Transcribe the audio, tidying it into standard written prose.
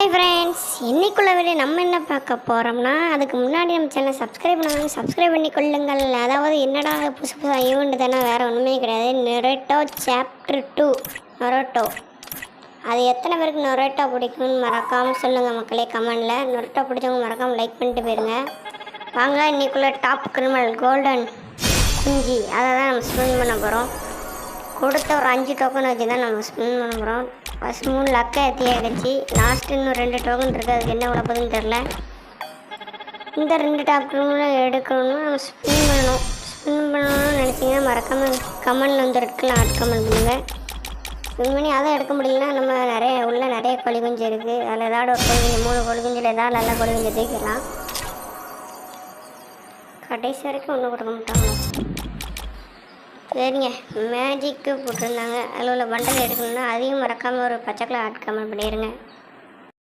Hi friends, இன்னைக்குள்ள video நம்ம என்ன பார்க்க போகிறோம்னா, அதுக்கு முன்னாடி நம்ம சேனலை சப்ஸ்கிரைப் பண்ணாங்க, சப்ஸ்கிரைப் பண்ணி கொள்ளுங்கள். அதாவது என்னடா புதுசு புதுசாக ஈவெண்ட் தானே, வேறு ஒன்றுமே கிடையாது. நொரேட்டோ சாப்டர் 2 நொரேட்டோ. அது எத்தனை பேருக்கு நொரேட்டோ பிடிக்கும்னு மறக்காமல் சொல்லுங்கள் மக்களே கமெண்டில். நொரேட்டோ பிடிச்சவங்க மறக்காமல் லைக் பண்ணிட்டு போயிருங்க. வாங்க, இன்னைக்குள்ள டாப் கிரிமினல் கோல்டன் குஞ்சு அதை தான் நம்ம ஸ்பின் பண்ண போகிறோம். கொடுத்த ஒரு 5 டோக்கன் வச்சு தான் நம்ம ஸ்பின் பண்ண போகிறோம். ஃபஸ்ட் 3 லக்கை ஏற்றியாச்சு. லாஸ்ட்டு இன்னும் 2 டோக்கன் இருக்குது. அதுக்கு என்ன உழப்பதுன்னு தெரில. இந்த 2 டாப் கிரிமினல் எடுக்கணும்னா நம்ம ஸ்பின் பண்ணணும். ஸ்பின் பண்ணணும்னு நினச்சிங்கன்னா மறக்காமல் கமெண்டில் வந்து இருக்குல்ல, ஆட் கமெண்ட் பண்ணுங்கள். ஸ்பின் பண்ணி அதை எடுக்க முடியலன்னா நம்ம நிறைய கோழி குஞ்சு இருக்குது. அதில் ஏதாவது ஒரு கோழி குஞ்சு 3 கோழி குஞ்சில் ஏதாவது நல்ல கோழி குஞ்சு தூக்கிடலாம். கடைசி வரைக்கும் ஒன்றும் கொடுக்க மாட்டாங்க. சரிங்க, மேஜிக்கு போட்டிருந்தாங்க. அதில் உள்ள பண்டல் எடுக்கணும்னா அதையும் மறக்காமல் ஒரு பச்சை கலர் ஆட் கமெண்ட் பண்ணிடுங்க.